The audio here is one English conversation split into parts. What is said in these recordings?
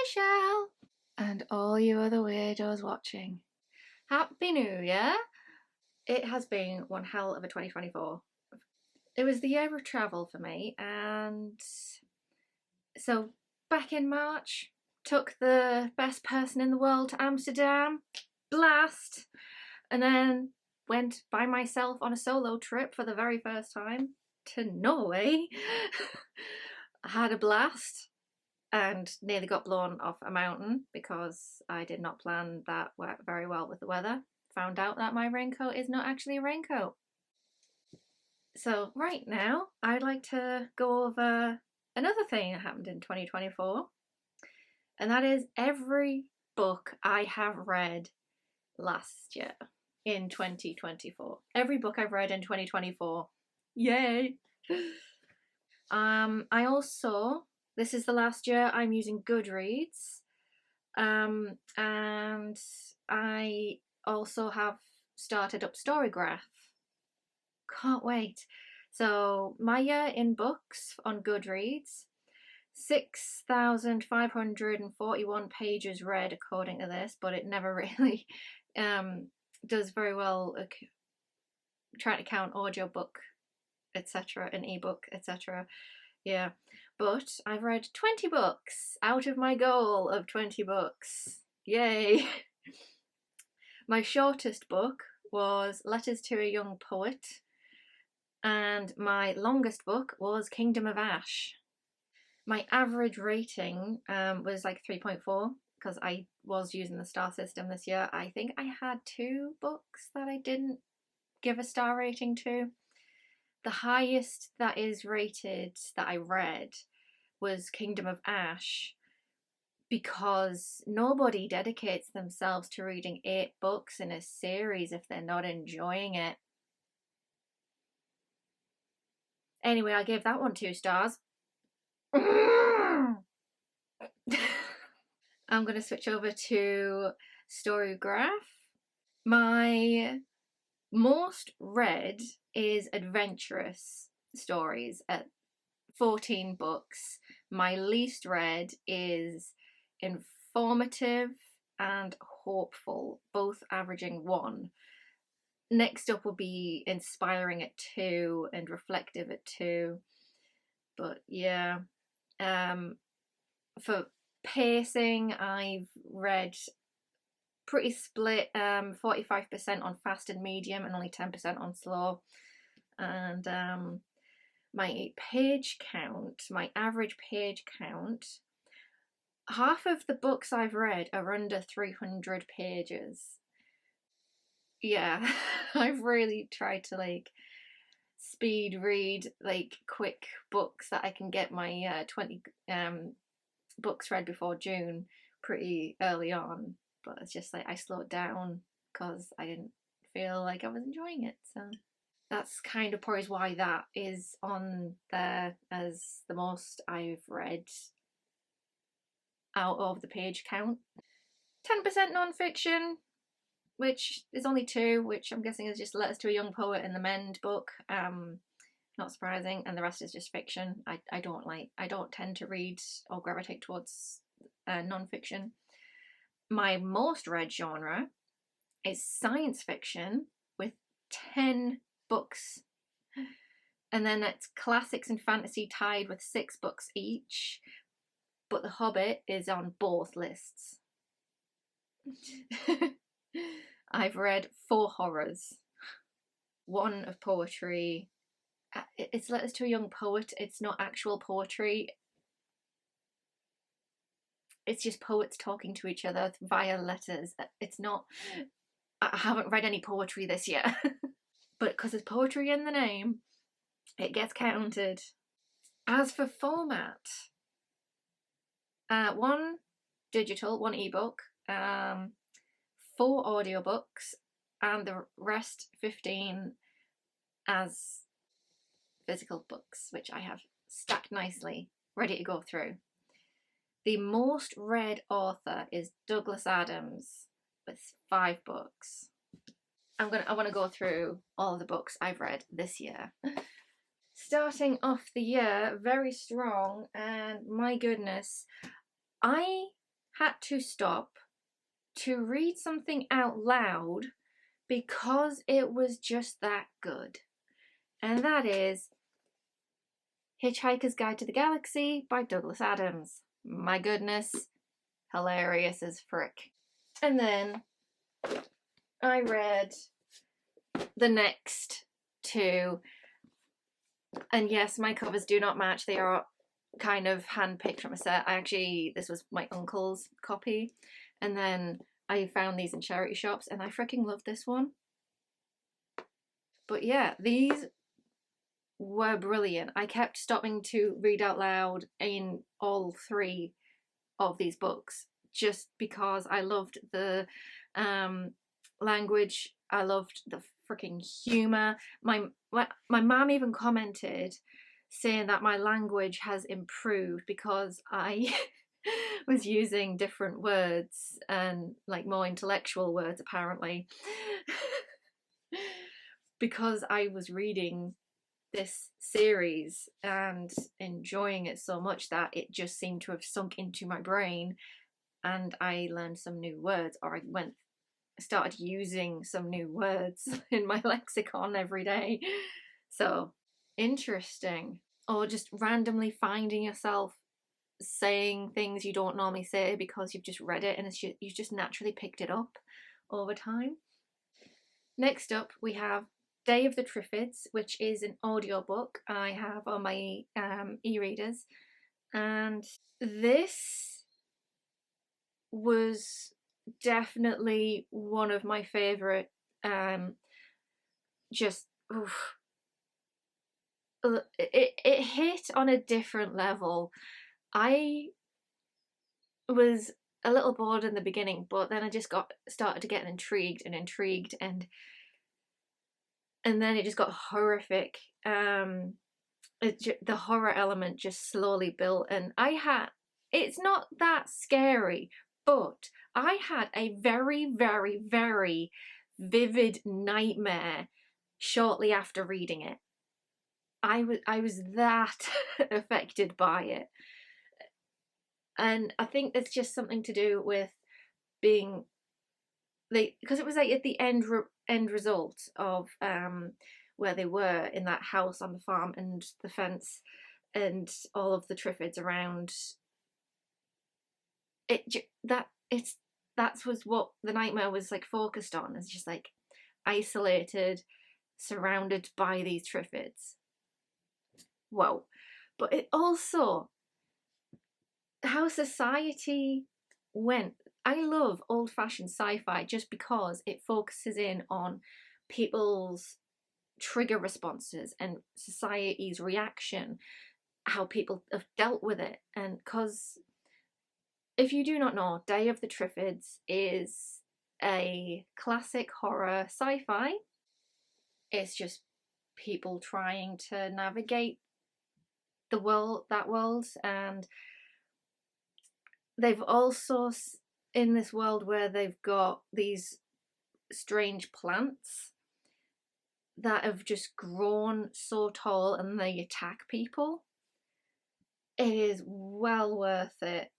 Michelle, and all you other weirdos watching. Happy New Year! It has been one hell of a 2024. It was the year of travel for me, and so back in March, took the best person in the world to Amsterdam, blast, and then went by myself on a solo trip for the very first time to Norway. I had a blast and nearly got blown off a mountain because I did not plan that very well with the weather. Found out that my raincoat is not actually a raincoat. So right now, I'd like to go over another thing that happened in 2024, and that is every book I have read last year in 2024. Every book I've read in 2024. Yay! I also, this is the last year I'm using Goodreads, and I also have started up Storygraph. Can't wait. So my year in books on Goodreads, 6,541 pages read according to this, but it never really does very well trying to count audiobook, etc., and ebook, etc. Yeah, but I've read 20 books out of my goal of 20 books. Yay! My shortest book was Letters to a Young Poet, and my longest book was Kingdom of Ash. My average rating was like 3.4 because I was using the star system this year. I think I had 2 books that I didn't give a star rating to. The highest that is rated that I read was Kingdom of Ash, because nobody dedicates themselves to reading 8 books in a series if they're not enjoying it. Anyway, I gave that one 2 stars. I'm going to switch over to Storygraph. My most read is adventurous stories at 14 books. My least read is informative and hopeful, both averaging 1. Next up will be inspiring at 2 and reflective at 2. But yeah, for pacing, I've read pretty split, 45% on fast and medium and only 10% on slow. And my page count, my average page count, half of the books I've read are under 300 pages. Yeah, I've really tried to like speed read like quick books that I can get my 20 books read before June pretty early on, but it's just like I slowed down because I didn't feel like I was enjoying it. So that's kind of probably why that is on there as the most I've read out of the page count. 10% non-fiction, which is only 2, which I'm guessing is just Letters to a Young Poet and the Mend book. Not surprising, and the rest is just fiction. I don't tend to read or gravitate towards non-fiction. My most read genre is science fiction with 10 books, and then it's classics and fantasy tied with 6 books each, but The Hobbit is on both lists. I've read 4 horrors, 1 of poetry. It's Letters to a Young Poet. It's not actual poetry. It's just poets talking to each other via letters. It's not. I haven't read any poetry this year. But because there's poetry in the name, it gets counted. As for format, 1 digital, 1 ebook, 4 audiobooks, and the rest 15 as physical books, which I have stacked nicely, ready to go through. The most read author is Douglas Adams with 5 books. I want to go through all of the books I've read this year. Starting off the year very strong, and my goodness, I had to stop to read something out loud because it was just that good. And that is Hitchhiker's Guide to the Galaxy by Douglas Adams. My goodness, hilarious as frick. And then I read the next two, and yes, my covers do not match. They are kind of hand-picked from a set. This was my uncle's copy, and then I found these in charity shops, and I freaking love this one. But yeah, these were brilliant. I kept stopping to read out loud in all three of these books just because I loved the language. I loved the freaking humor. My mom even commented saying that my language has improved because I was using different words and like more intellectual words apparently because I was reading this series and enjoying it so much that it just seemed to have sunk into my brain, and I learned some new words, or I started using some new words in my lexicon every day. So interesting. Or just randomly finding yourself saying things you don't normally say because you've just read it and you just naturally picked it up over time. Next up we have Day of the Triffids, which is an audiobook I have on my e-readers, and this was definitely one of my favourite. Just oof, it hit on a different level. I was a little bored in the beginning, but then I just started to get intrigued, and then it just got horrific. The horror element just slowly built, and it's not that scary, but I had a very, very, very vivid nightmare shortly after reading it. I was that affected by it. And I think it's just something to do with being because it was like at the end result of where they were in that house on the farm and the fence and all of the Triffids around it. That was what the nightmare was like focused on. It's just like isolated, surrounded by these Triffids. Whoa. But it also how society went. I love old-fashioned sci-fi just because it focuses in on people's trigger responses and society's reaction, how people have dealt with it. And because if you do not know, Day of the Triffids is a classic horror sci-fi. It's just people trying to navigate that world, and they've also in this world where they've got these strange plants that have just grown so tall and they attack people. It is well worth it.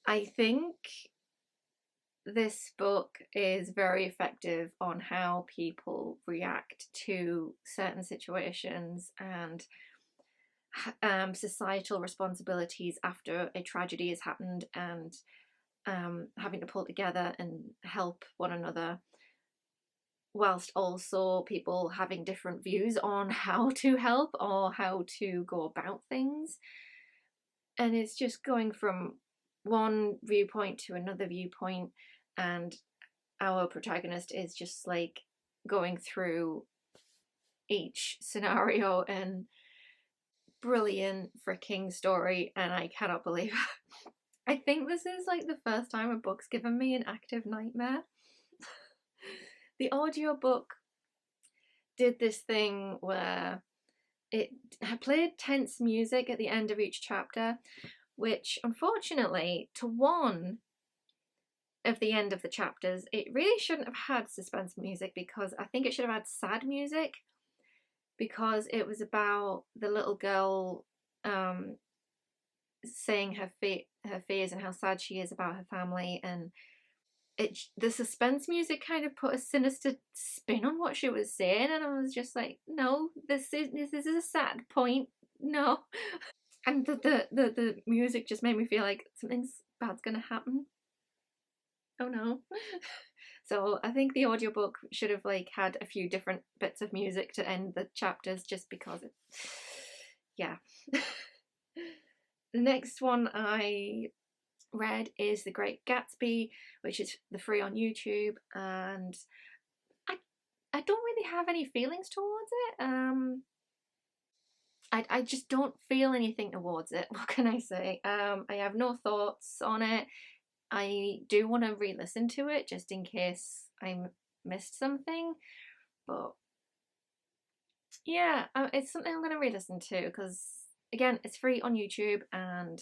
I think this book is very effective on how people react to certain situations and societal responsibilities after a tragedy has happened, and having to pull together and help one another, whilst also people having different views on how to help or how to go about things. And it's just going from one viewpoint to another viewpoint, and our protagonist is just like going through each scenario, and brilliant freaking story, and I cannot believe it. I think this is like the first time a book's given me an active nightmare. The audiobook did this thing where it played tense music at the end of each chapter, which unfortunately, to one of the end of the chapters, it really shouldn't have had suspense music, because I think it should have had sad music, because it was about the little girl saying her her fears and how sad she is about her family, and the suspense music kind of put a sinister spin on what she was saying, and I was just like, no, this is a sad point, no. And the music just made me feel like something's bad's gonna happen. Oh no. So I think the audiobook should have like had a few different bits of music to end the chapters, just because it, yeah. The next one I read is The Great Gatsby, which is the free on YouTube, and I I don't really have any feelings towards it. I just don't feel anything towards it. What can I say? I have no thoughts on it. I do want to re-listen to it just in case I missed something, but yeah, it's something I'm going to re-listen to because again, it's free on YouTube and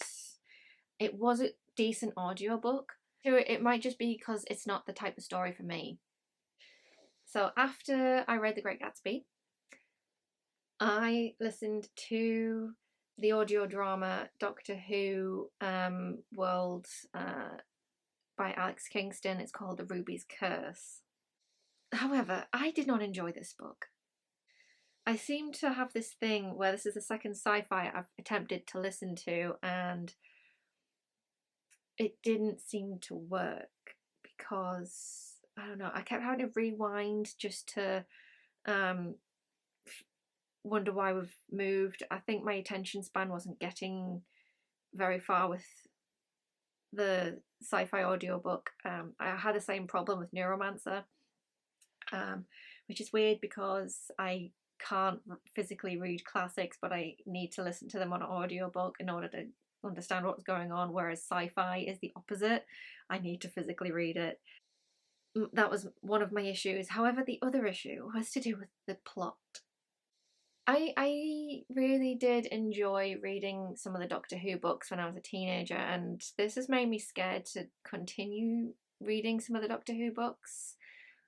it was a decent audiobook. So it might just be because it's not the type of story for me. So after I read The Great Gatsby, I listened to the audio drama Doctor Who World by Alex Kingston. It's called The Ruby's Curse. However, I did not enjoy this book. I seem to have this thing where this is the second sci-fi I've attempted to listen to, and it didn't seem to work because I don't know. I kept having to rewind just to wonder why we've moved. I think my attention span wasn't getting very far with the sci-fi audiobook. I had the same problem with Neuromancer, which is weird because I can't physically read classics, but I need to listen to them on an audiobook in order to understand what's going on, whereas sci-fi is the opposite. I need to physically read it. That was one of my issues. However, the other issue was to do with the plot. I really did enjoy reading some of the Doctor Who books when I was a teenager, and this has made me scared to continue reading some of the Doctor Who books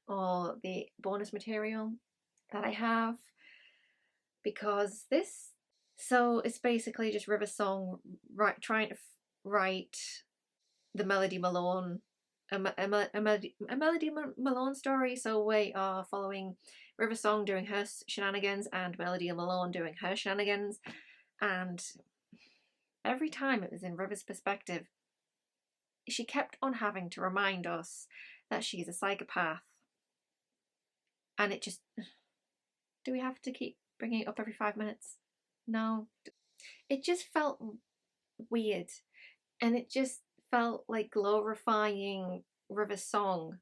or the bonus material that I have, because this, so it's basically just River Song trying to write the Melody Malone a Melody Malone story. So we are following River Song doing her shenanigans and Melody Malone doing her shenanigans, and every time it was in River's perspective, she kept on having to remind us that she's a psychopath, and it just, do we have to keep bringing it up every 5 minutes? No. It just felt weird, and it just felt like glorifying River Song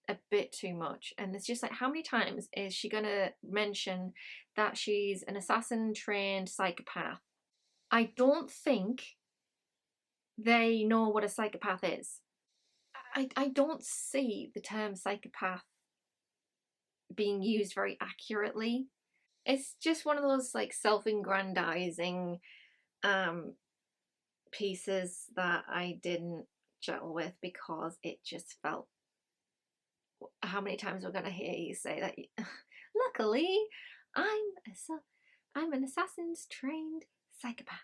a bit too much. And it's just like, how many times is she gonna mention that she's an assassin trained psychopath? I don't think they know what a psychopath is. I don't see the term psychopath being used very accurately. It's just one of those like self-aggrandizing pieces that I didn't gel with, because it just felt, how many times we're going to hear you say that luckily I'm an assassin's trained psychopath,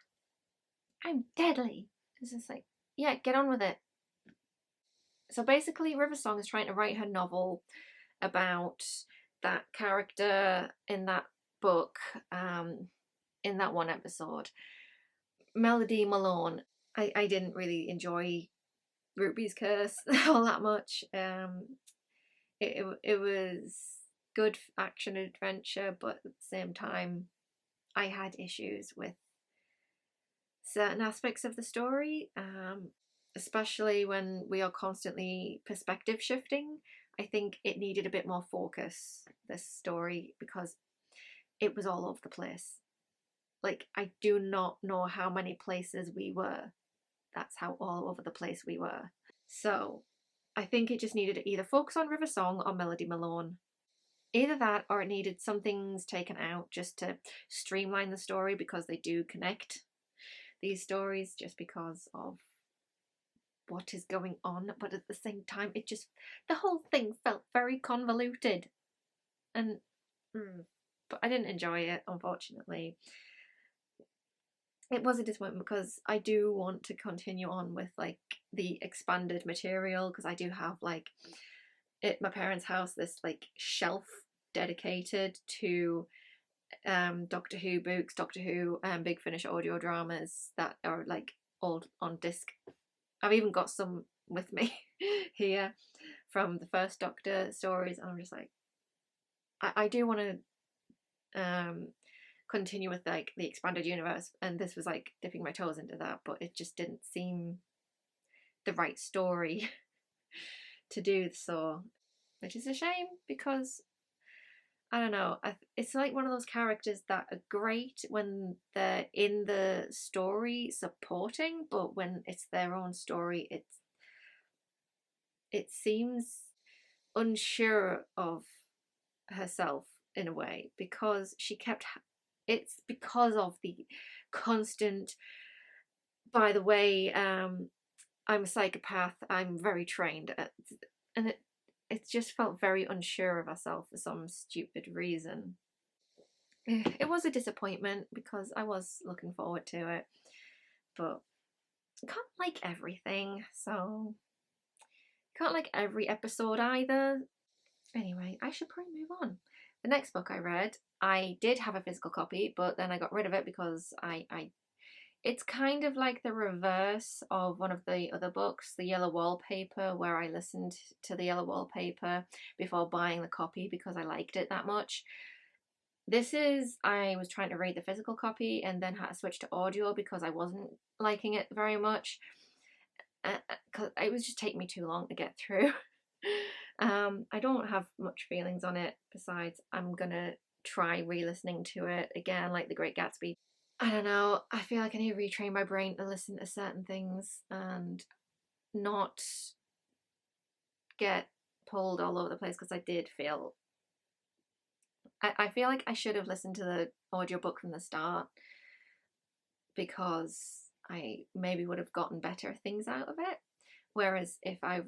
I'm deadly. It's just like, yeah, get on with it. So basically River Song is trying to write her novel about that character in that book, in that one episode, Melody Malone. I didn't really enjoy Ruby's Curse all that much. It was good action adventure, but at the same time, I had issues with certain aspects of the story, especially when we are constantly perspective shifting. I think it needed a bit more focus, this story, because it was all over the place. Like, I do not know how many places we were. That's how all over the place we were. So I think it just needed to either focus on River Song or Melody Malone. Either that, or it needed some things taken out just to streamline the story, because they do connect these stories just because of what is going on. But at the same time, it just, the whole thing felt very convoluted. And but I didn't enjoy it, unfortunately. it was a disappointment because I do want to continue on with like the expanded material, because I do have like at my parents' house this like shelf dedicated to Doctor Who books, Doctor Who Big Finish audio dramas that are like all on disc. I've even got some with me here from the first Doctor stories, and I'm just like, I do want to continue with like the expanded universe, and this was like dipping my toes into that, but it just didn't seem the right story to do so, which is a shame because I don't know. It's like one of those characters that are great when they're in the story supporting, but when it's their own story, it seems unsure of herself in a way, because she kept. It's because of the constant. By the way, I'm a psychopath. I'm very trained, and it just felt very unsure of herself for some stupid reason. It was a disappointment because I was looking forward to it, but I can't like everything, so can't like every episode either. Anyway, I should probably move on. The next book I read, I did have a physical copy, but then I got rid of it because I it's kind of like the reverse of one of the other books, The Yellow Wallpaper, where I listened to The Yellow Wallpaper before buying the copy because I liked it that much. This is, I was trying to read the physical copy and then had to switch to audio because I wasn't liking it very much. Cause it was just taking me too long to get through. I don't have much feelings on it. Besides, I'm gonna try re-listening to it again, like The Great Gatsby. I don't know. I feel like I need to retrain my brain to listen to certain things and not get pulled all over the place, because I did feel. I feel like I should have listened to the audiobook from the start, because I maybe would have gotten better things out of it. Whereas if I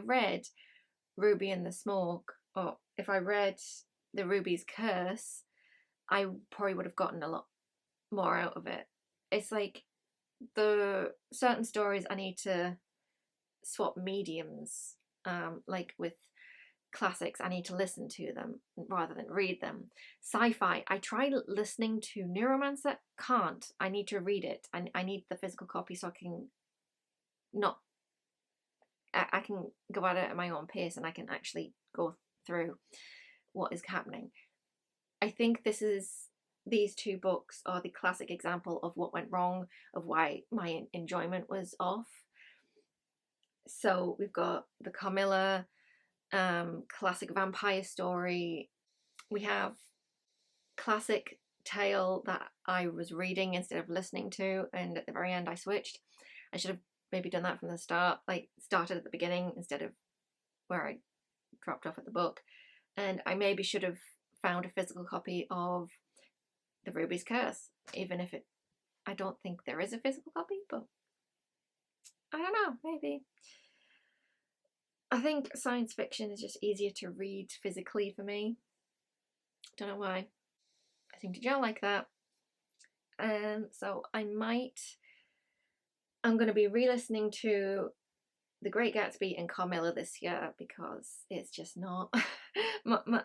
read Ruby and the Smoke, or if I read The Ruby's Curse, I probably would have gotten a lot more out of it. It's like the certain stories I need to swap mediums. Like with classics, I need to listen to them rather than read them. Sci-fi, I tried listening to Neuromancer, can't. I need to read it. I need the physical copy so I can not. I can go at it at my own pace and I can actually go through what is happening. I think these two books are the classic example of what went wrong, of why my enjoyment was off. So we've got the Carmilla classic vampire story. We have classic tale that I was reading instead of listening to, and at the very end I switched. I should have maybe done that from the start, like started at the beginning instead of where I dropped off at the book. And I maybe should have found a physical copy of The Ruby's Curse, even if I don't think there is a physical copy, but I don't know, maybe. I think science fiction is just easier to read physically for me. Don't know why. I seem to gel like that. So I'm going to be re-listening to The Great Gatsby and Carmilla this year, because it's just not.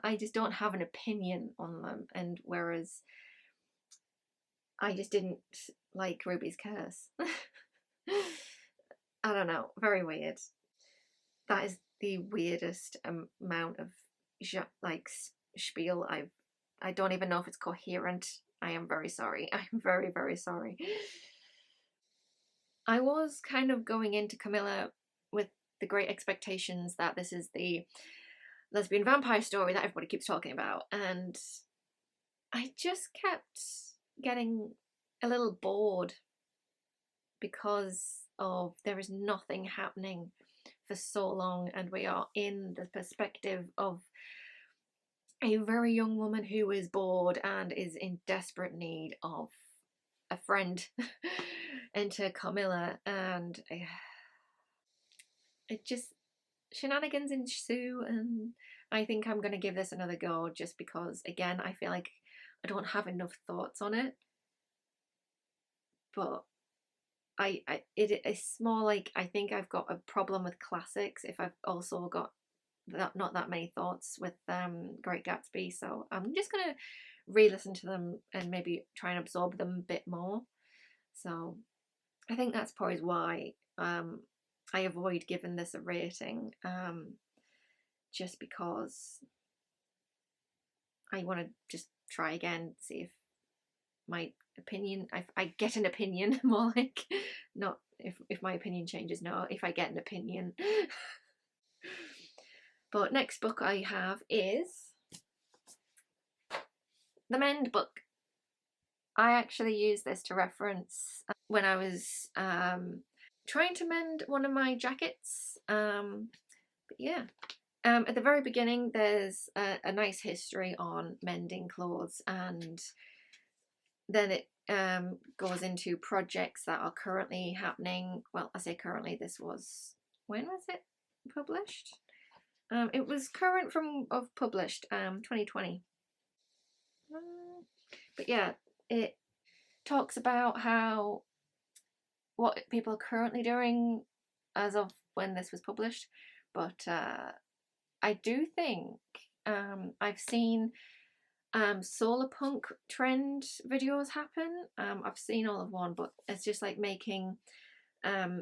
I just don't have an opinion on them, and whereas I just didn't like Ruby's Curse. I don't know, very weird. That is the weirdest amount of like spiel I don't even know if it's coherent. I am very sorry. I'm very, very sorry. I was kind of going into Carmilla with the great expectations that this is the lesbian vampire story that everybody keeps talking about, and I just kept getting a little bored because of there is nothing happening for so long, and we are in the perspective of a very young woman who is bored and is in desperate need of a friend. Enter Carmilla, and it just shenanigans ensue, and I think I'm going to give this another go, just because again I feel like I don't have enough thoughts on it. but it's more like I think I've got a problem with classics if I've also got not that many thoughts with Great Gatsby. So I'm just gonna re-listen to them and maybe try and absorb them a bit more. So I think that's probably why I avoid giving this a rating, just because I want to just try again, see if my opinion, if I get an opinion, more like, not if my opinion changes, no, if I get an opinion. But next book I have is The Mend book. I actually used this to reference when I was trying to mend one of my jackets. But yeah. At the very beginning, there's a nice history on mending clothes, and then it goes into projects that are currently happening. Well, I say currently, this was, when was it published? It was current from of published, 2020. But yeah, it talks about how what people are currently doing as of when this was published. But I do think I've seen solar punk trend videos happen. I've seen all of one, but it's just like making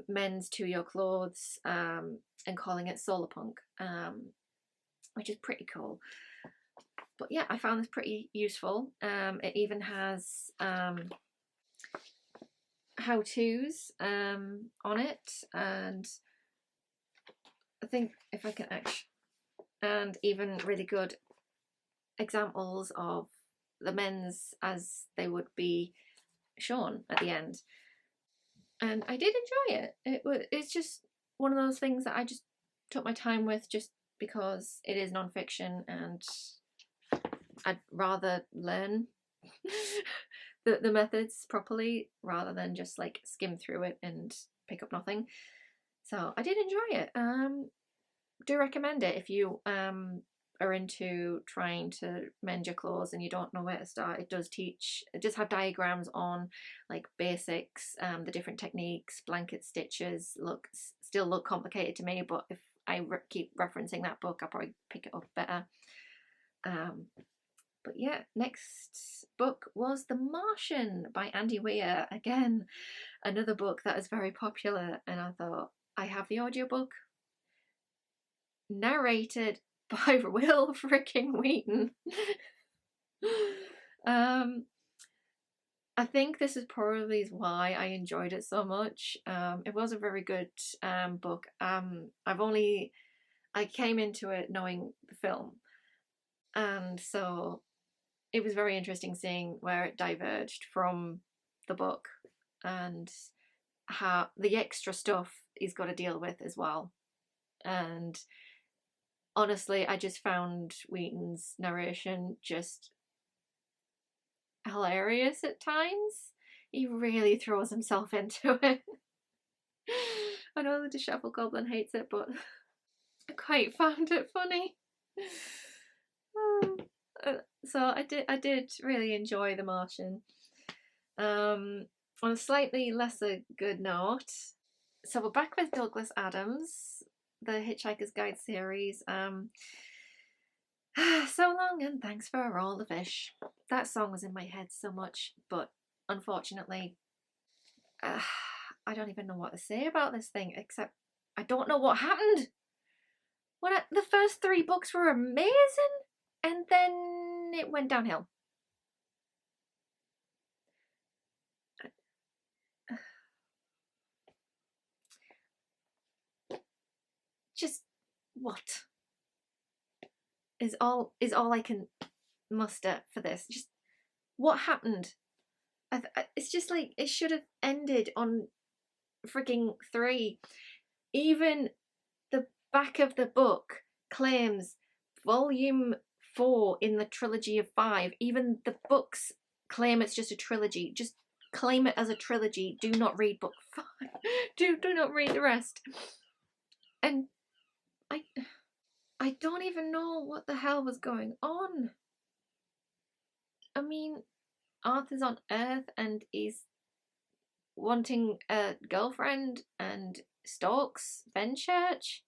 men's to your clothes and calling it solar punk, which is pretty cool. But yeah, I found this pretty useful. It even has how-tos on it, and I think if I can actually, and even really good examples of the men's as they would be shown at the end. And I did enjoy it. It's just one of those things that I just took my time with, just because it is non-fiction and I'd rather learn the methods properly rather than just like skim through it and pick up nothing. So I did enjoy it. Do recommend it if you are into trying to mend your clothes and you don't know where to start. It does have diagrams on like basics, the different techniques. Blanket stitches still look complicated to me, but if I keep referencing that book, I'll probably pick it up better. But yeah, next book was The Martian by Andy Weir. Again, another book that is very popular, and I thought, I have the audiobook narrated by Wil freaking Wheaton. I think this is probably why I enjoyed it so much. It was a very good book. I came into it knowing the film, and so it was very interesting seeing where it diverged from the book and how the extra stuff he's got to deal with as well. And honestly, I just found Wheaton's narration just hilarious at times. He really throws himself into it. I know the Disheveled Goblin hates it, but I quite found it funny. So I did really enjoy The Martian. On a slightly lesser good note, so we're back with Douglas Adams, the Hitchhiker's Guide series. So long and thanks for all the fish. That song was in my head so much, but unfortunately, I don't even know what to say about this thing, except I don't know what happened. The first 3 books were amazing, and then it went downhill. Just what is all I can muster for this? Just what happened? It's just like it should have ended on freaking 3. Even the back of the book claims volume 4 in the trilogy of 5. Even the books claim it's just a trilogy. Just claim it as a trilogy. Do not read book 5. Do not read the rest. And I don't even know what the hell was going on. I mean, Arthur's on Earth and he's wanting a girlfriend and stalks Fenchurch.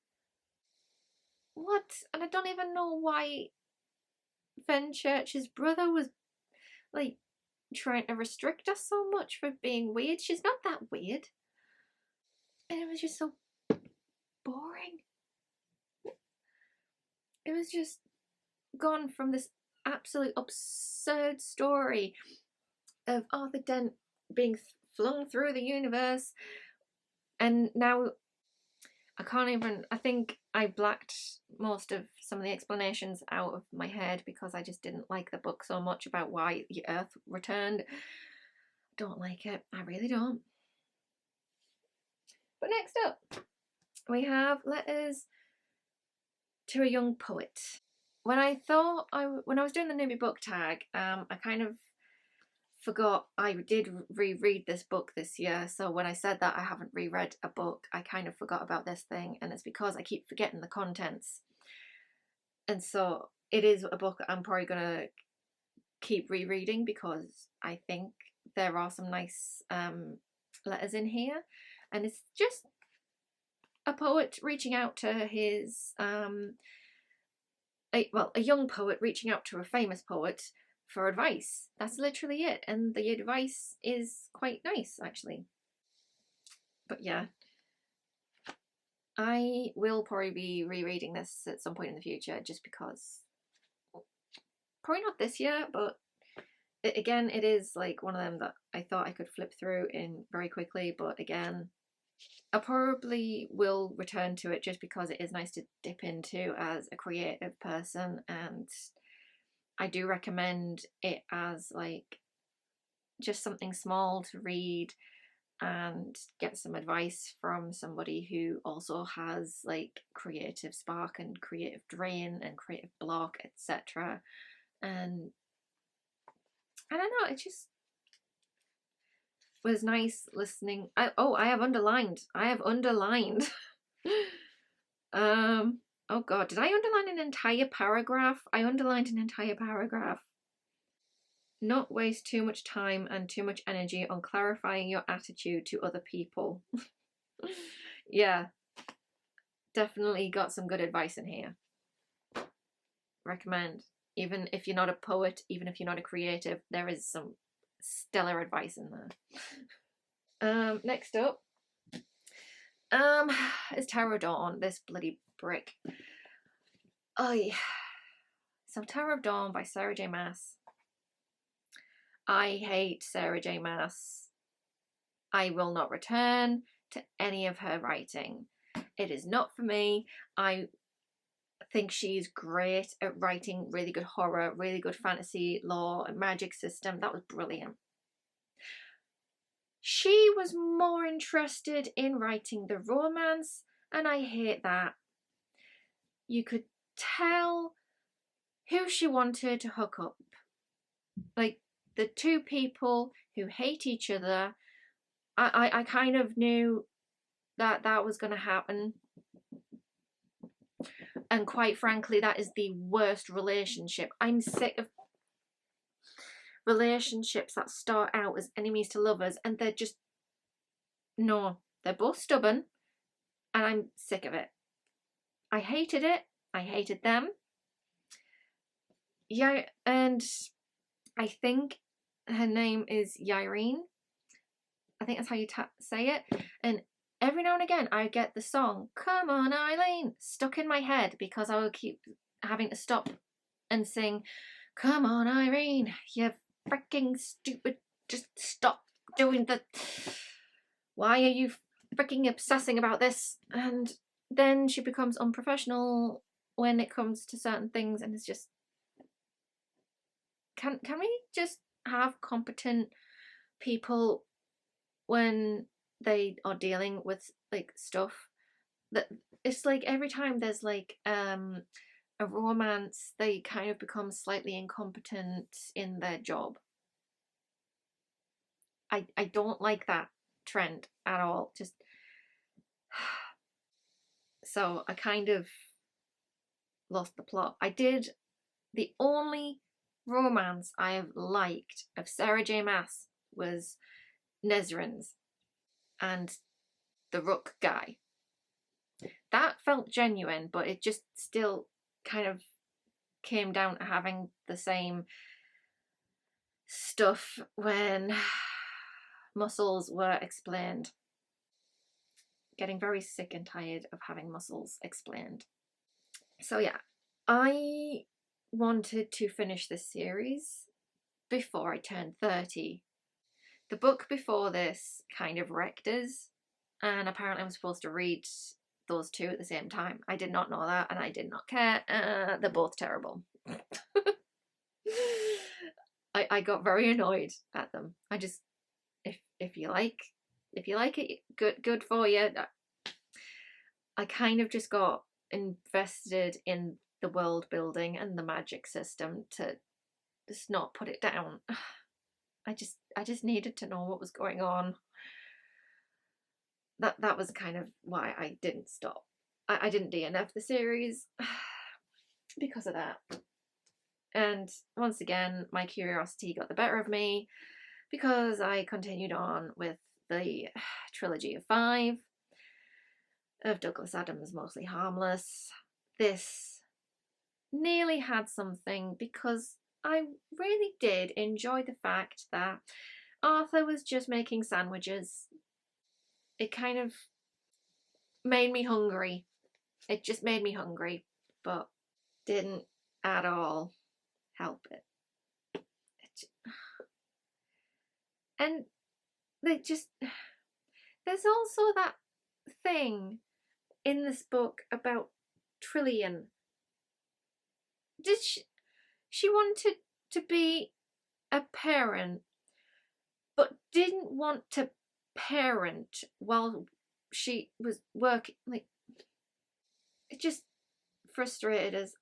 What? And I don't even know why Fenchurch's brother was like trying to restrict us so much for being weird. She's not that weird. And it was just so boring. It was just gone from this absolute absurd story of Arthur Dent being flung through the universe, and now I think I blacked most of some of the explanations out of my head because I just didn't like the book so much about why the Earth returned. Don't like it. I really don't. But next up, we have Letters to a Young Poet. When I was doing the newbie book tag, I kind of forgot I did reread this book this year. So when I said that I haven't reread a book, I kind of forgot about this thing, and it's because I keep forgetting the contents. And so it is a book I'm probably gonna keep rereading because I think there are some nice letters in here, and it's just a poet reaching out to his a young poet reaching out to a famous poet for advice. That's literally it, and the advice is quite nice actually. But yeah, I will probably be rereading this at some point in the future just because, probably not this year, but again, it is like one of them that I thought I could flip through in very quickly, but again, I probably will return to it just because it is nice to dip into as a creative person, and I do recommend it as like just something small to read and get some advice from somebody who also has like creative spark and creative drain and creative block, etc. And I don't know, it just was nice listening. I have underlined. Oh god, did I underline an entire paragraph? I underlined an entire paragraph. Not waste too much time and too much energy on clarifying your attitude to other people. Yeah, definitely got some good advice in here. Recommend. Even if you're not a poet, even if you're not a creative, there is some stellar advice in there. Next up, is Tower of Dawn, this bloody brick. Oh yeah. So Tower of Dawn by Sarah J Maas. I hate Sarah J Maas. I will not return to any of her writing. It is not for me. I think she's great at writing really good horror, really good fantasy, lore, and magic system. That was brilliant. She was more interested in writing the romance, and I hate that. You could tell who she wanted to hook up. Like the two people who hate each other, I kind of knew that that was going to happen. And quite frankly, that is the worst relationship. I'm sick of relationships that start out as enemies to lovers and they're just, no, they're both stubborn and I'm sick of it. I hated it. I hated them. Yeah, and I think her name is Yrene. I think that's how you say it. And every now and again I get the song Come On Eileen stuck in my head because I will keep having to stop and sing Come on Irene, you freaking stupid, just stop doing the, why are you freaking obsessing about this? And then she becomes unprofessional when it comes to certain things, and it's just, can we just have competent people when they are dealing with like stuff that, it's like every time there's like a romance, they kind of become slightly incompetent in their job. I don't like that trend at all. Just so I kind of lost the plot. The only romance I have liked of Sarah J Maas was Nesrin's, and the Rook guy. That felt genuine, but it just still kind of came down to having the same stuff when muscles were explained. Getting very sick and tired of having muscles explained. So yeah, I wanted to finish this series before I turned 30. The book before this kind of wrecked us, and apparently I'm supposed to read those two at the same time. I did not know that, and I did not care. They're both terrible. I got very annoyed at them. I just, if you like it, good for you. I kind of just got invested in the world building and the magic system to just not put it down. I just needed to know what was going on. That was kind of why I didn't stop. I didn't DNF the series because of that. And once again, my curiosity got the better of me because I continued on with the trilogy of 5 of Douglas Adams' Mostly Harmless. This nearly had something because I really did enjoy the fact that Arthur was just making sandwiches. It kind of made me hungry. It just made me hungry, but didn't at all help it. And there's also that thing in this book about Trillian. She wanted to be a parent, but didn't want to parent while she was working. Like, it just frustrated us.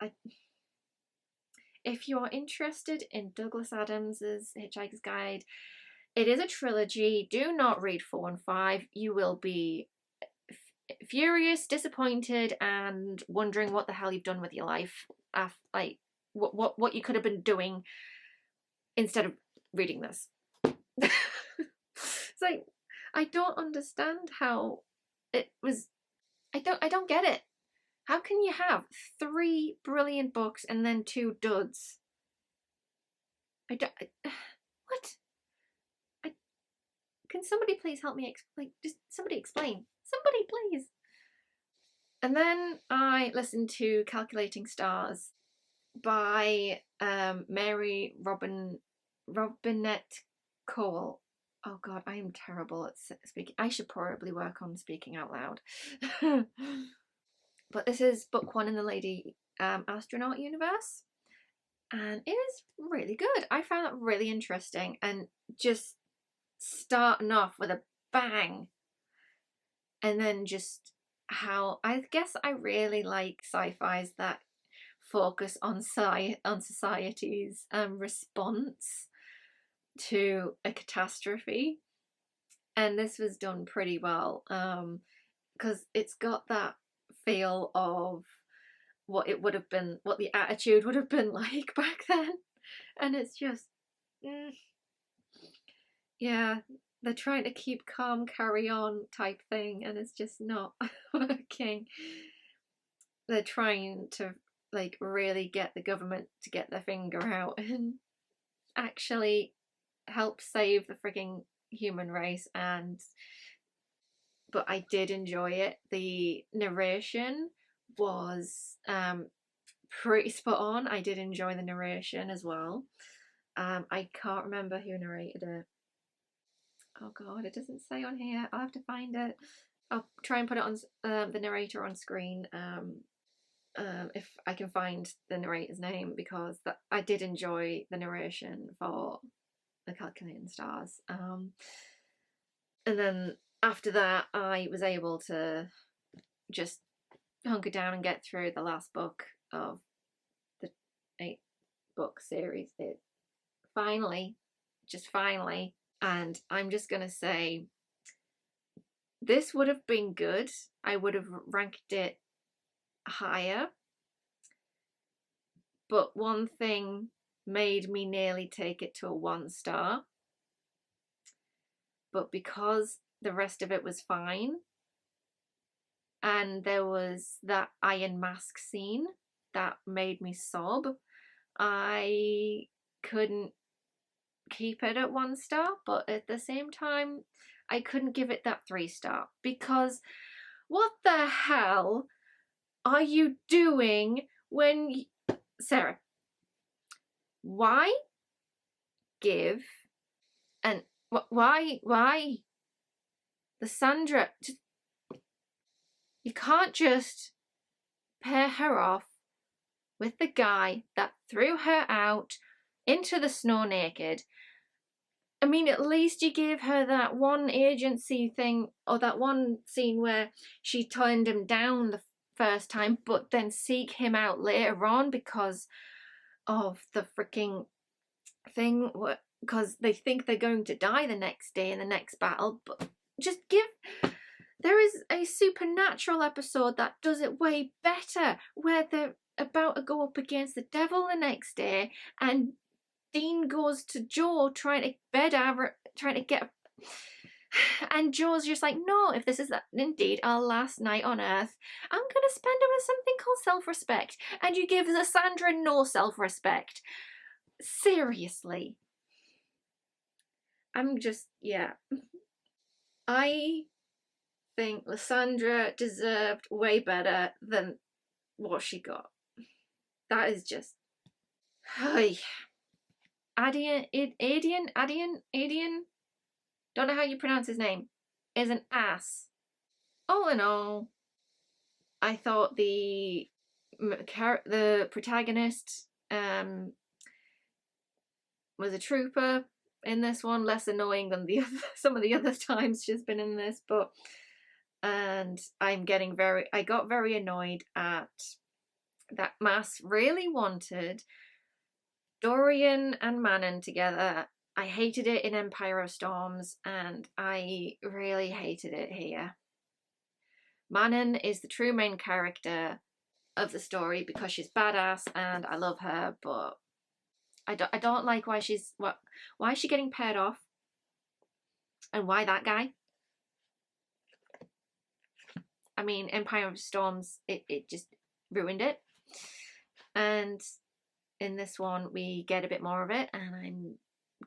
If you are interested in Douglas Adams's Hitchhiker's Guide, it is a trilogy. Do not read 4 and 5. You will be furious, disappointed, and wondering what the hell you've done with your life. Like what you could have been doing instead of reading this. It's like, I don't understand how it was. I don't get it. How can you have 3 brilliant books and then 2 duds? What? Can somebody please help me? Just somebody explain. Somebody please. And then I listened to Calculating Stars by Mary Robinette Cole. Oh God, I am terrible at speaking. I should probably work on speaking out loud. But this is book 1 in the Lady Astronaut universe, and it is really good. I found that really interesting, and just starting off with a bang, and then just how I guess I really like sci-fis that focus on society's response to a catastrophe, and this was done pretty well because it's got that feel of what it would have been, what the attitude would have been like back then, and it's just yeah, they're trying to keep calm, carry on type thing, and it's just not working. They're trying to like really get the government to get their finger out and actually help save the freaking human race. But I did enjoy it. The narration was pretty spot on. I did enjoy the narration as well. I can't remember who narrated it. Oh God, it doesn't say on here. I'll have to find it. I'll try and put it on the narrator on screen if I can find the narrator's name, because I did enjoy the narration for the Calculating Stars. And then after that, I was able to just hunker down and get through the last book of the 8-book series. It finally, and I'm just gonna say, this would have been good. I would have ranked it higher, but one thing made me nearly take it to a 1 star. But because the rest of it was fine. And there was that Iron Mask scene that made me sob. I couldn't keep it at 1 star, but at the same time, I couldn't give it that 3-star, because what the hell are you doing when Sarah, why give and why Lysandra, you can't just pair her off with the guy that threw her out into the snow naked. I mean, at least you gave her that one agency thing, or that one scene where she turned him down the first time, but then seek him out later on because of the freaking thing, because they think they're going to die the next day in the next battle. But just give... There is a Supernatural episode that does it way better, where they're about to go up against the devil the next day, and Dean goes to Jo trying to get, and Jo's just like, no, if this is indeed our last night on Earth, I'm gonna spend it with something called self-respect. And you give Lysandra no self-respect. Seriously. I'm just, yeah. I think Lysandra deserved way better than what she got. That is just... Adian, don't know how you pronounce his name, is an ass. All in all, I thought the protagonist was a trooper in this one, less annoying than some of the other times she's been in this, and I got very annoyed at that Maas really wanted Dorian and Manon together. I hated it in Empire of Storms, and I really hated it here. Manon is the true main character of the story because she's badass and I love her, but I don't like why is she getting paired off, and why that guy? I mean, Empire of Storms, it just ruined it. And in this one, we get a bit more of it, and I'm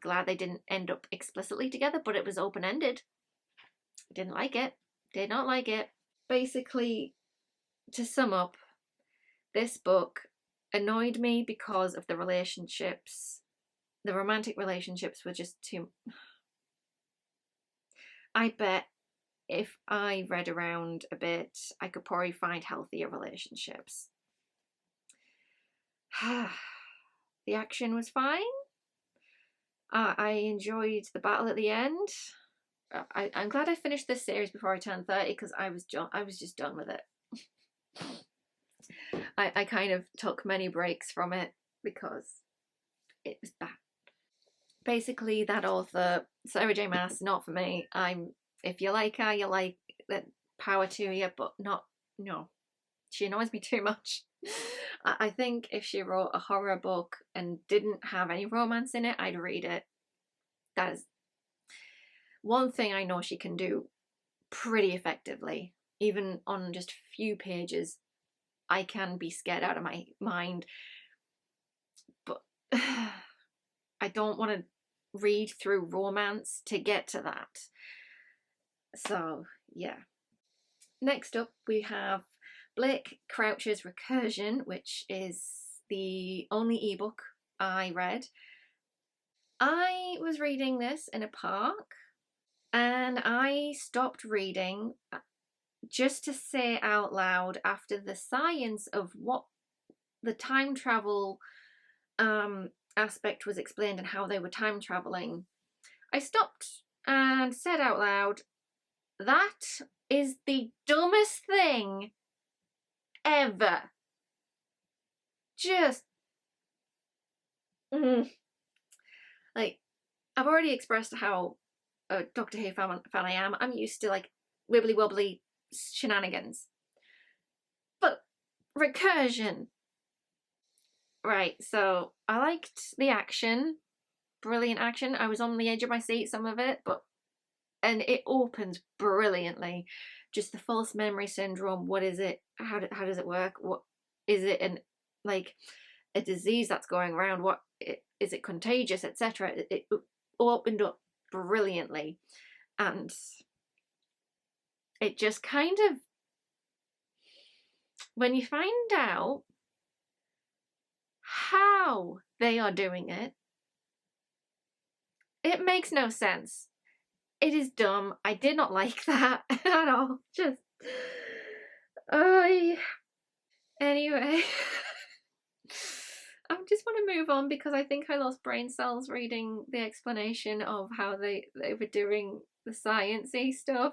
glad they didn't end up explicitly together, but it was open-ended. Didn't like it. Did not like it. Basically, to sum up, this book annoyed me because of the relationships. The romantic relationships were just too... I bet if I read around a bit, I could probably find healthier relationships. The action was fine. I enjoyed the battle at the end. I'm glad I finished this series before I turned 30, because I was just done with it. I kind of took many breaks from it because it was bad. Basically, that author, Sarah J Maas, not for me. If you like her, you like that, power to you, but no. She annoys me too much. I think if she wrote a horror book and didn't have any romance in it, I'd read it. That is one thing I know she can do pretty effectively. Even on just a few pages, I can be scared out of my mind. But I don't want to read through romance to get to that. So, yeah. Next up, we have Blake Crouch's Recursion, which is the only ebook I read. I was reading this in a park, and I stopped reading just to say out loud, after the science of what the time travel aspect was explained and how they were time traveling, I stopped and said out loud, that is the dumbest thing ever. Just like, I've already expressed how a Doctor Who fan I am. I'm used to like wibbly wobbly shenanigans, but recursion, right? So I liked the action, brilliant action. I was on the edge of my seat, some of it, but and it opens brilliantly. Just the false memory syndrome. What is it? How does it work? What is it? And like a disease that's going around. What is it? Contagious, etc. It opened up brilliantly, and it just kind of, when you find out how they are doing it, it makes no sense. It is dumb. I did not like that at all. Just, I anyway. I just want to move on because I think I lost brain cells reading the explanation of how they were doing the sciencey stuff.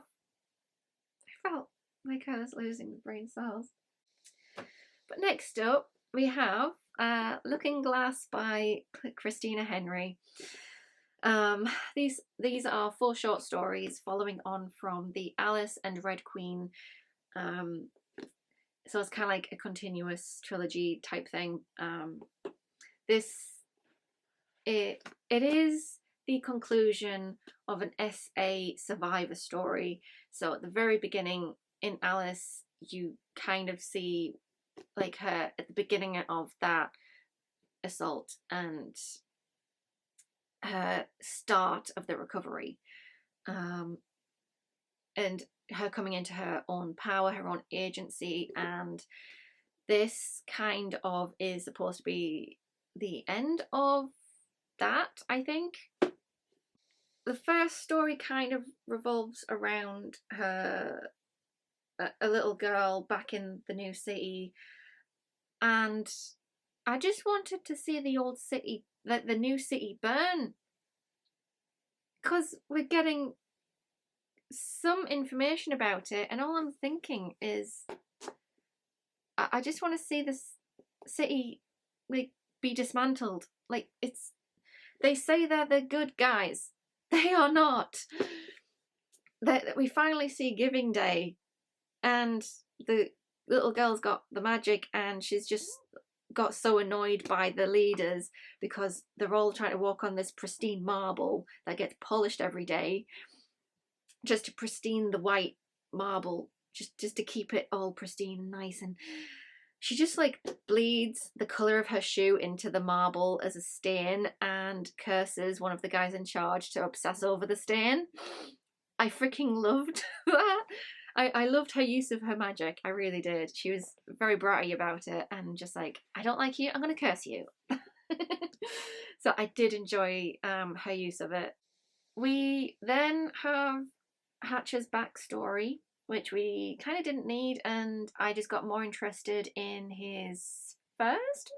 I felt like I was losing the brain cells. But next up we have Looking Glass by Christina Henry. These are 4 short stories following on from the Alice and Red Queen. So it's kind of like a continuous trilogy type thing. It is the conclusion of an SA survivor story. So at the very beginning in Alice, you kind of see like her at the beginning of that assault and her start of the recovery, and her coming into her own power, her own agency. And this kind of is supposed to be the end of that, I think. The first story kind of revolves around her, a little girl back in the new city, and I just wanted to see the old city, the new city burn, because we're getting some information about it, and all I'm thinking is I just want to see this city like be dismantled. Like, they say they're the good guys, they are not. That we finally see Giving Day, and the little girl's got the magic, and she's just got so annoyed by the leaders because they're all trying to walk on this pristine marble that gets polished every day, just to pristine the white marble, just to keep it all pristine and nice. And she just like bleeds the color of her shoe into the marble as a stain and curses one of the guys in charge to obsess over the stain. I freaking loved that. I loved her use of her magic. I really did. She was very bratty about it and just like, I don't like you, I'm gonna curse you. So I did enjoy her use of it. We then have Hatcher's backstory, which we kind of didn't need, and I just got more interested in his first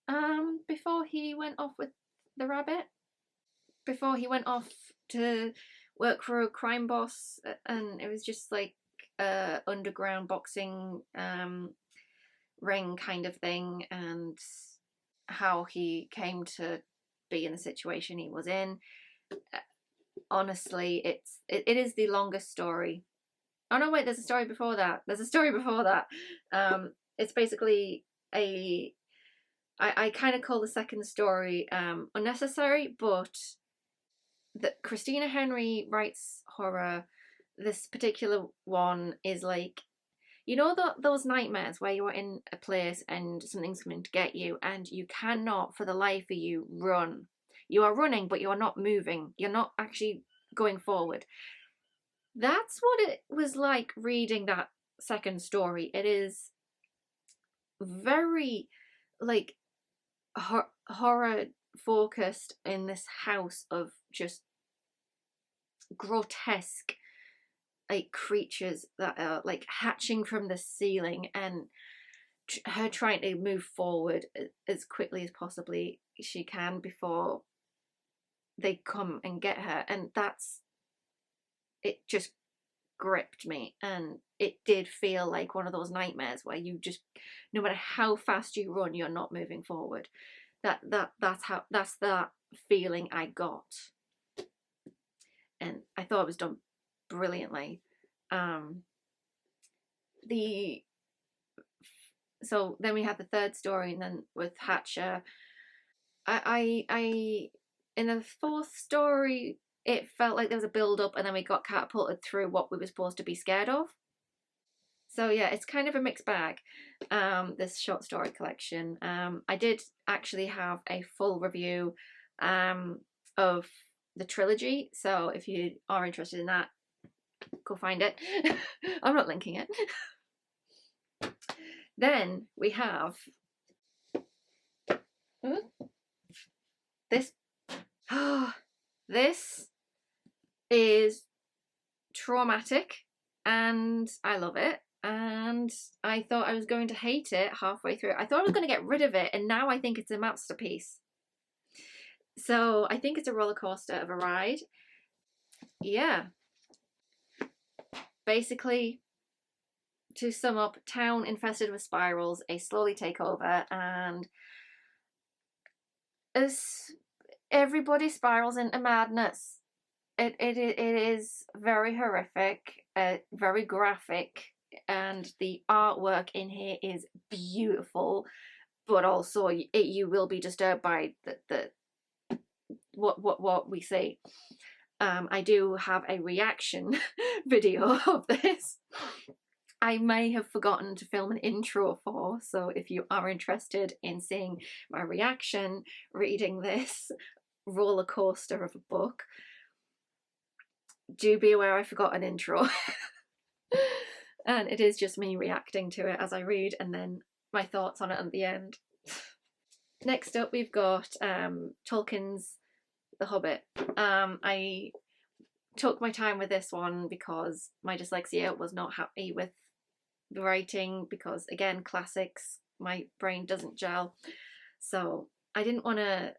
mentor before he went off with the rabbit, before he went off to work for a crime boss, and it was just like a underground boxing ring kind of thing, and how he came to be in the situation he was in. Honestly, it is the longest story. Oh no, wait, there's a story before that. It's basically I kind of call the second story unnecessary, but that Christina Henry writes horror. This particular one is like, you know, those nightmares where you are in a place and something's coming to get you and you cannot for the life of you run. You are running, but you're not moving. You're not actually going forward. That's what it was like reading that second story. It is very like horror focused in this house of just grotesque like creatures that are like hatching from the ceiling, and her trying to move forward as quickly as possibly she can before they come and get her. And it just gripped me, and it did feel like one of those nightmares where you just, no matter how fast you run, you're not moving forward. That's that feeling I got, and I thought it was done brilliantly. So then we had the third story, and then with Hatcher, I in the fourth story it felt like there was a build up and then we got catapulted through what we were supposed to be scared of. So yeah, it's kind of a mixed bag, this short story collection. I did actually have a full review of the trilogy, so if you are interested in that, go find it. I'm not linking it. Then we have this. This is traumatic and I love it. And I thought I was going to hate it halfway through. I thought I was going to get rid of it, and now I think it's a masterpiece. So I think it's a roller coaster of a ride. Yeah. Basically, to sum up, town infested with spirals, they slowly take over, and as everybody spirals into madness. It is very horrific, very graphic, and the artwork in here is beautiful, but also you will be disturbed by the what we see. I do have a reaction video of this. I may have forgotten to film an intro for, so if you are interested in seeing my reaction reading this roller coaster of a book, do be aware I forgot an intro. And it is just me reacting to it as I read and then my thoughts on it at the end. Next up we've got Tolkien's The Hobbit. I took my time with this one because my dyslexia was not happy with the writing, because again, classics, my brain doesn't gel. So I didn't want to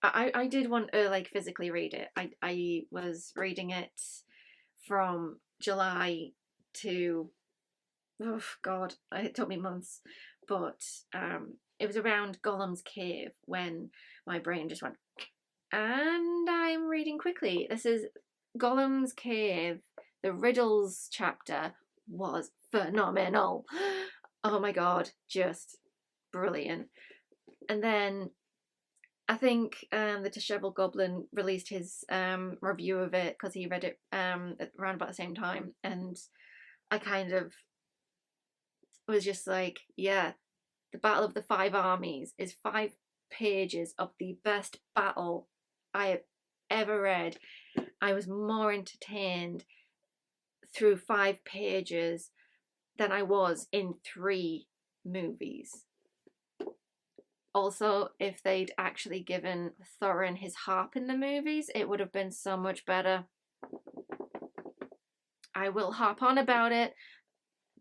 I did want to like physically read it. I was reading it from July to, oh god, it took me months, but it was around Gollum's Cave when my brain just went, and I'm reading quickly. This is Gollum's Cave. The riddles chapter was phenomenal. Oh my god, just brilliant. And then I think the Disheveled Goblin released his review of it because he read it around about the same time, and I kind of was just like, yeah, the Battle of the Five Armies is 5 pages of the best battle I have ever read. I was more entertained through 5 pages than I was in 3 movies. Also, if they'd actually given Thorin his harp in the movies, it would have been so much better. I will harp on about it.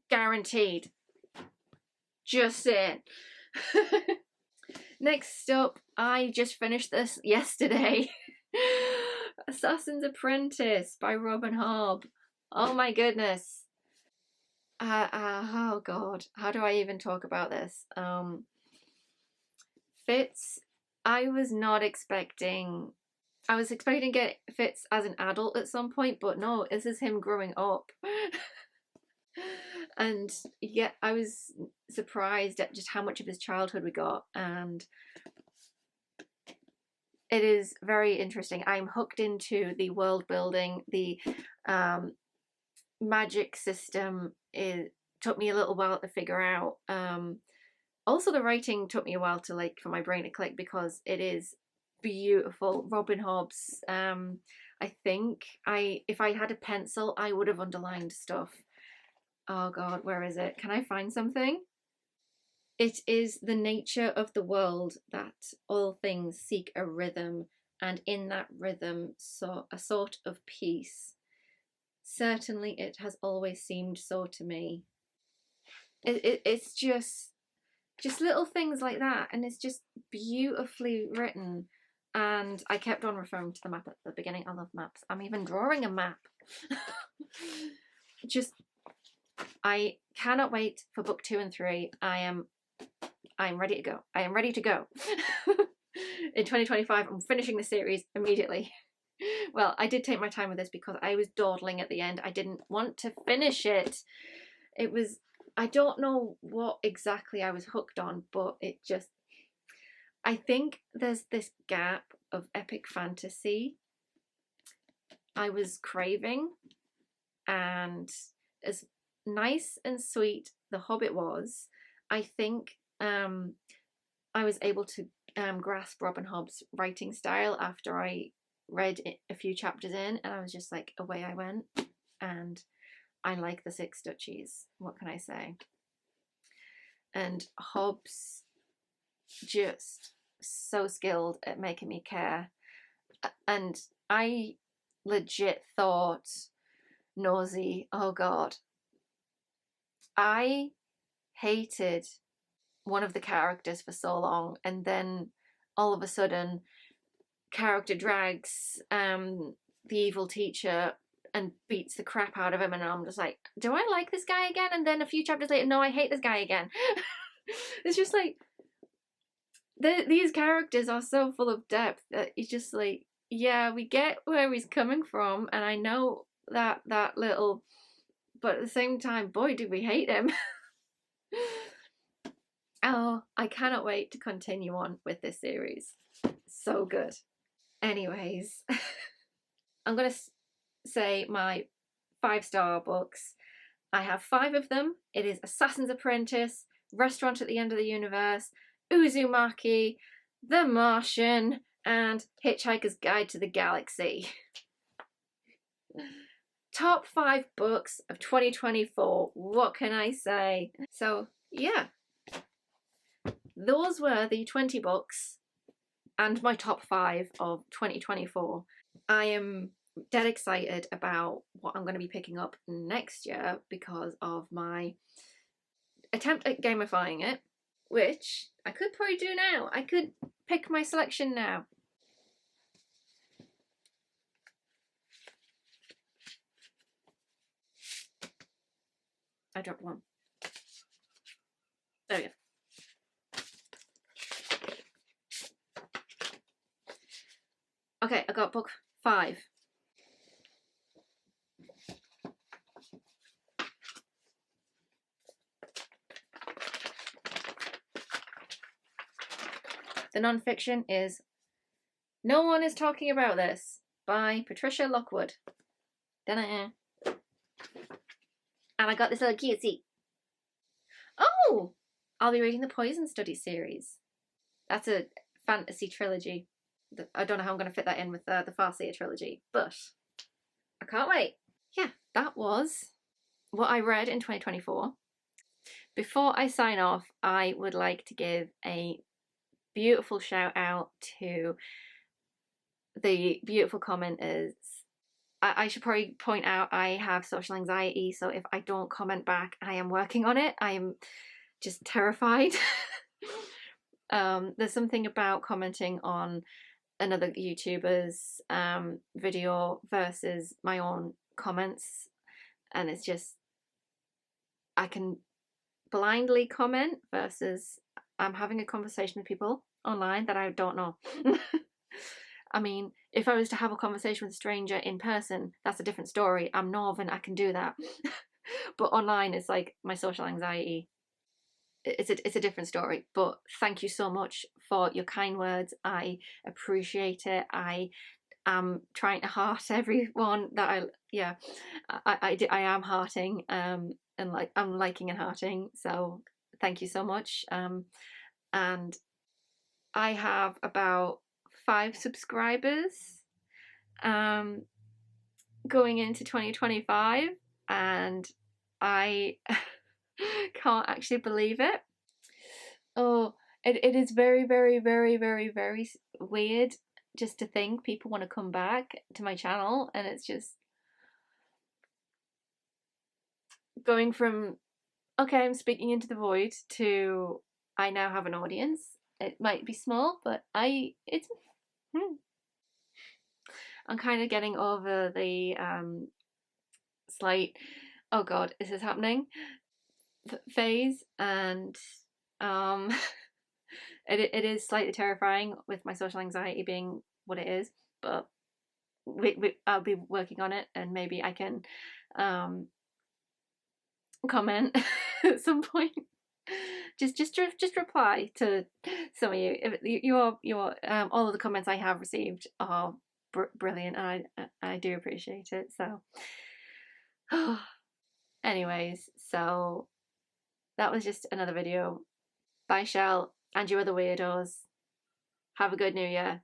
Guaranteed. Just saying. Next up, I just finished this yesterday. Assassin's Apprentice by Robin Hobb. Oh my goodness. Oh god, how do I even talk about this? Fitz, I was expecting to get Fitz as an adult at some point, but no, this is him growing up. And yeah, I was surprised at just how much of his childhood we got, and it is very interesting. I'm hooked into the world building. The magic system, it took me a little while to figure out. Also, the writing took me a while to for my brain to click, because it is beautiful. Robin Hobb's, I think if I had a pencil, I would have underlined stuff. Oh god, where is it? Can I find something? It is the nature of the world that all things seek a rhythm, and in that rhythm a sort of peace. Certainly it has always seemed so to me. It's just little things like that, and it's just beautifully written. And I kept on referring to the map at the beginning. I love maps. I'm even drawing a map. I cannot wait for book 2 and 3. I'm ready to go. I am ready to go. In 2025, I'm finishing the series immediately. Well, I did take my time with this because I was dawdling at the end. I didn't want to finish it. It was, I don't know what exactly I was hooked on, but it just, I think there's this gap of epic fantasy I was craving. And as nice and sweet The Hobbit was, I think I was able to grasp Robin Hobb's writing style after I read a few chapters in, and I was just like, away I went. And I like the Six Duchies. What can I say? And Hobbs just so skilled at making me care. And I legit thought, Nosy, oh god, I hated one of the characters for so long, and then all of a sudden character drags the evil teacher and beats the crap out of him, and I'm just like, do I like this guy again? And then a few chapters later, no, I hate this guy again. It's just like these characters are so full of depth that it's just like, yeah, we get where he's coming from, and I know that little, but at the same time, boy, do we hate him. Oh, I cannot wait to continue on with this series. So good. Anyways, I'm gonna say my 5-star books. I have 5 of them. It is Assassin's Apprentice, Restaurant at the End of the Universe, Uzumaki, The Martian, and Hitchhiker's Guide to the Galaxy. Top 5 books of 2024. What can I say? So, yeah. Those were the 20 books and my top 5 of 2024. I am dead excited about what I'm going to be picking up next year because of my attempt at gamifying it, which I could probably do now. I could pick my selection now. I dropped one. There we go. Okay, I got book 5. The non-fiction is No One Is Talking About This by Patricia Lockwood. Da-da. And I got this little cutesy. Oh! I'll be reading the Poison Study series. That's a fantasy trilogy. I don't know how I'm going to fit that in with the Farseer trilogy, but I can't wait. Yeah, that was what I read in 2024. Before I sign off, I would like to give a beautiful shout out to the beautiful commenters. I should probably point out I have social anxiety, so if I don't comment back, I am working on it. I am just terrified. There's something about commenting on another YouTuber's video versus my own comments, and it's just, I can blindly comment versus I'm having a conversation with people online that I don't know. I mean, if I was to have a conversation with a stranger in person, that's a different story. I'm Northern, I can do that. But online, it's like my social anxiety. It's a different story. But thank you so much for your kind words. I appreciate it. I am trying to heart everyone that I am hearting and like I'm liking and hearting. So thank you so much. And I have about 5 subscribers going into 2025, and I can't actually believe it. Oh, it is very, very, very, very, very weird just to think people want to come back to my channel, and it's just going from, okay, I'm speaking into the void to I now have an audience. It might be small, but I'm kind of getting over the slight, oh god, is this happening phase, and it is slightly terrifying with my social anxiety being what it is, but I'll be working on it, and maybe I can comment at some point. just reply to some of you. Your all of the comments I have received are brilliant, and I do appreciate it. So, anyways, so that was just another video. Bye, Shell, and you other weirdos. Have a good New Year.